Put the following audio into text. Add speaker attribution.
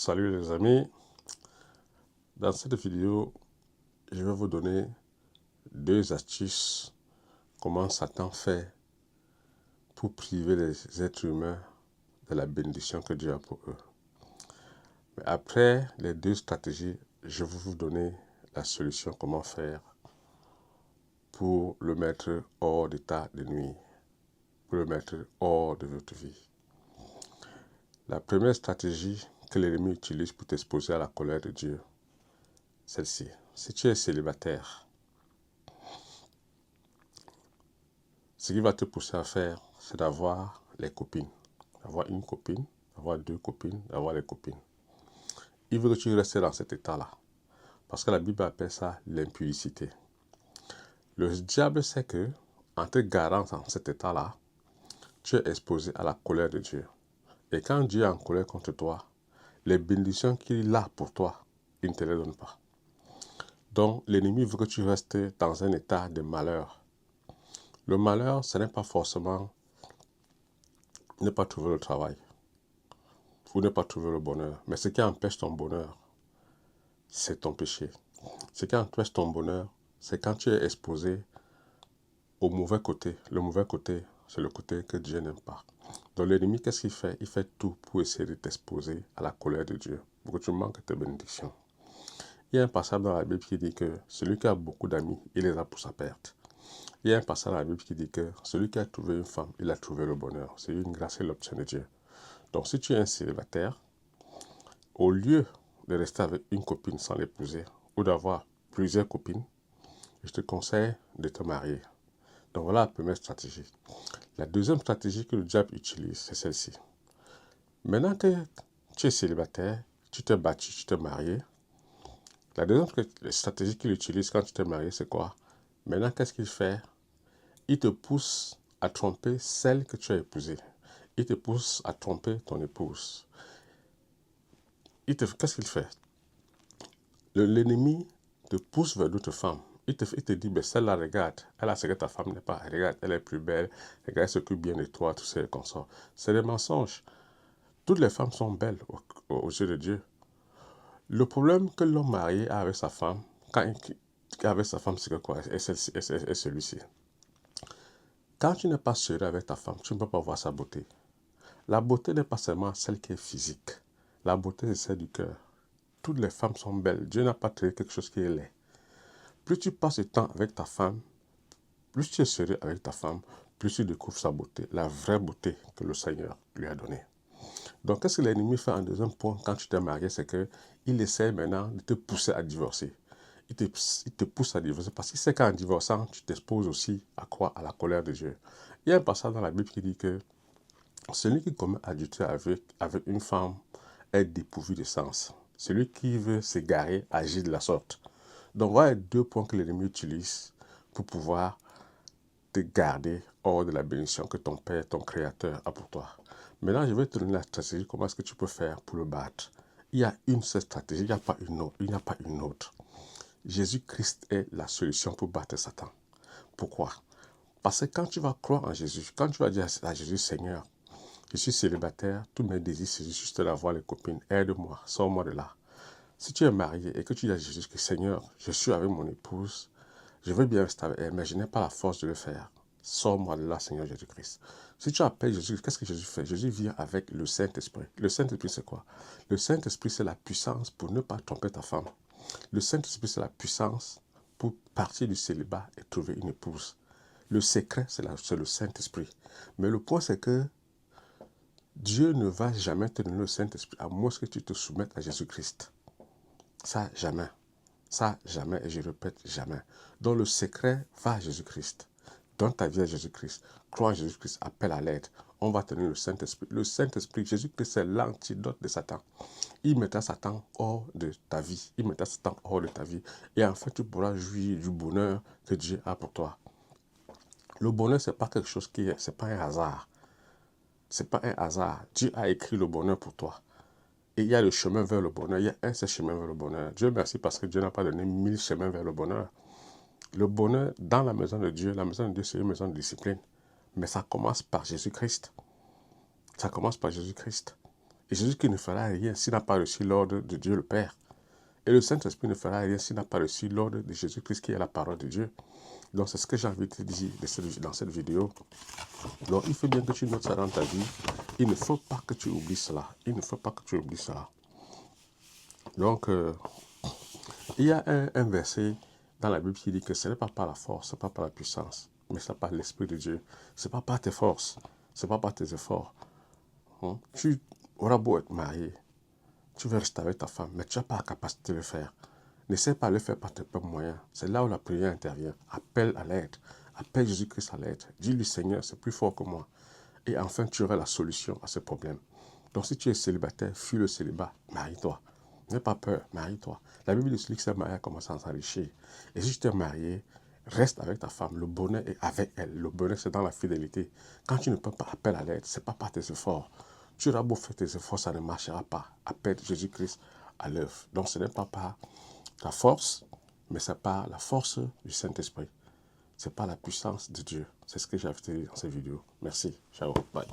Speaker 1: Salut les amis, dans cette vidéo, je vais vous donner deux astuces comment Satan fait pour priver les êtres humains de la bénédiction que Dieu a pour eux. Mais après les deux stratégies, je vais vous donner la solution comment faire pour le mettre hors d'état de nuit, pour le mettre hors de votre vie. La première stratégie que l'ennemi utilise pour t'exposer à la colère de Dieu, celle-ci. Si tu es célibataire, ce qui va te pousser à faire, c'est d'avoir les copines. Avoir une copine, avoir deux copines, avoir les copines. Il veut que tu restes dans cet état-là. Parce que la Bible appelle ça l'impudicité. Le diable sait que, en te gardant dans cet état-là, tu es exposé à la colère de Dieu. Et quand Dieu est en colère contre toi, les bénédictions qu'il a pour toi, il ne te les donne pas. Donc, l'ennemi veut que tu restes dans un état de malheur. Le malheur, ce n'est pas forcément ne pas trouver le travail ou ne pas trouver le bonheur. Mais ce qui empêche ton bonheur, c'est ton péché. Ce qui empêche ton bonheur, c'est quand tu es exposé au mauvais côté. Le mauvais côté, c'est le côté que Dieu n'aime pas. Donc l'ennemi, qu'est-ce qu'il fait? Il fait tout pour essayer de t'exposer à la colère de Dieu, pour que tu manques tes bénédictions. Il y a un passage dans la Bible qui dit que celui qui a beaucoup d'amis, il les a pour sa perte. Il y a un passage dans la Bible qui dit que celui qui a trouvé une femme, il a trouvé le bonheur. C'est une grâce et l'option de Dieu. Donc si tu es un célibataire, au lieu de rester avec une copine sans l'épouser, ou d'avoir plusieurs copines, je te conseille de te marier. Donc voilà la première stratégie. La deuxième stratégie que le diable utilise, c'est celle-ci. Maintenant que tu es célibataire, tu t'es battu, tu t'es marié, la deuxième stratégie qu'il utilise quand tu t'es marié, c'est quoi? Maintenant, qu'est-ce qu'il fait? Il te pousse à tromper celle que tu as épousée. Il te pousse à tromper ton épouse. Qu'est-ce qu'il fait? L'ennemi te pousse vers d'autres femmes. Il te dit, ben celle-là, regarde, elle a ce que ta femme n'est pas. Regarde, elle est plus belle. Regarde, elle s'occupe bien de toi, tout ça, consorts. C'est des mensonges. Toutes les femmes sont belles aux yeux de Dieu. Le problème que l'homme marié a avec sa femme, c'est que quoi? Et celui-ci. Quand tu n'es pas sérieux avec ta femme, tu ne peux pas voir sa beauté. La beauté n'est pas seulement celle qui est physique. La beauté, c'est celle du cœur. Toutes les femmes sont belles. Dieu n'a pas créé quelque chose qui est laid. Plus tu passes du temps avec ta femme, plus tu es sérieux avec ta femme, plus tu découvres sa beauté, la vraie beauté que le Seigneur lui a donnée. Donc, qu'est-ce que l'ennemi fait en deuxième point quand tu t'es marié? C'est qu'il essaie maintenant de te pousser à divorcer. Il te pousse à divorcer parce qu'il sait qu'en divorçant, tu t'exposes aussi à quoi? À la colère de Dieu. Il y a un passage dans la Bible qui dit que celui qui commet adultère avec une femme est dépourvu de sens. Celui qui veut s'égarer agit de la sorte. Donc, voilà les deux points que l'ennemi utilise pour pouvoir te garder hors de la bénédiction que ton Père, ton Créateur a pour toi. Maintenant, je vais te donner la stratégie, comment est-ce que tu peux faire pour le battre. Il y a une seule stratégie, il n'y a pas une autre. Il n'y a pas une autre. Jésus-Christ est la solution pour battre Satan. Pourquoi? Parce que quand tu vas croire en Jésus, quand tu vas dire à Jésus, Seigneur, je suis célibataire, tous mes désirs, c'est juste d'avoir les copines, aide-moi, sors-moi de là. Si tu es marié et que tu dis à Jésus que Seigneur, je suis avec mon épouse, je veux bien rester avec elle, mais je n'ai pas la force de le faire. Sors-moi de là, Seigneur Jésus-Christ. Si tu appelles Jésus, qu'est-ce que Jésus fait? Jésus vient avec le Saint-Esprit. Le Saint-Esprit, c'est quoi? Le Saint-Esprit, c'est la puissance pour ne pas tromper ta femme. Le Saint-Esprit, c'est la puissance pour partir du célibat et trouver une épouse. Le secret, c'est le Saint-Esprit. Mais le point, c'est que Dieu ne va jamais te donner le Saint-Esprit à moins que tu te soumettes à Jésus-Christ. Ça, jamais. Ça, jamais, et je répète, jamais. Donc le secret, va à Jésus-Christ. Donne ta vie à Jésus-Christ. Crois en Jésus-Christ, appelle à l'aide. On va tenir le Saint-Esprit. Le Saint-Esprit, Jésus-Christ, c'est l'antidote de Satan. Il mettra Satan hors de ta vie. Il mettra Satan hors de ta vie. Et en fait, tu pourras jouir du bonheur que Dieu a pour toi. Le bonheur, ce n'est pas quelque chose qui est, c'est pas un hasard. C'est pas un hasard. Dieu a écrit le bonheur pour toi. Et il y a le chemin vers le bonheur. Il y a un seul chemin vers le bonheur. Dieu merci parce que Dieu n'a pas donné 1000 chemins vers le bonheur. Le bonheur dans la maison de Dieu, c'est une maison de discipline. Mais ça commence par Jésus-Christ. Ça commence par Jésus-Christ. Et Jésus-Christ ne fera rien s'il n'a pas reçu l'ordre de Dieu le Père. Et le Saint-Esprit ne fera rien s'il n'a pas reçu l'ordre de Jésus-Christ qui est la parole de Dieu. Donc c'est ce que j'ai envie de te dire dans cette vidéo. Donc il faut bien que tu notes ça dans ta vie. Il ne faut pas que tu oublies cela. Il ne faut pas que tu oublies cela. Donc il y a un verset dans la Bible qui dit que ce n'est pas par la force, ce n'est pas par la puissance, mais c'est par l'Esprit de Dieu. Ce n'est pas par tes forces, ce n'est pas par tes efforts. Tu auras beau être marié, tu veux rester avec ta femme, mais tu n'as pas la capacité de le faire. N'essaie pas de le faire par tes propres moyens. C'est là où la prière intervient. Appelle à l'aide. Appelle Jésus-Christ à l'aide. Dis-lui, Seigneur, c'est plus fort que moi. Et enfin, tu auras la solution à ce problème. Donc, si tu es célibataire, fuis le célibat. Marie-toi. N'aie pas peur, marie-toi. La Bible dit celui qui s'est marié a commencé à s'enrichir. Et si tu t'es marié, reste avec ta femme. Le bonheur est avec elle. Le bonheur, c'est dans la fidélité. Quand tu ne peux pas appeler à l'aide, ce n'est pas par tes efforts. Tu auras beau faire tes efforts, ça ne marchera pas. Appelle Jésus-Christ à l'œuvre. Donc, ce n'est pas par ta force, mais c'est par la force du Saint-Esprit. C'est pas la puissance de Dieu. C'est ce que j'ai à te dire dans cette vidéo. Merci. Ciao. Bye.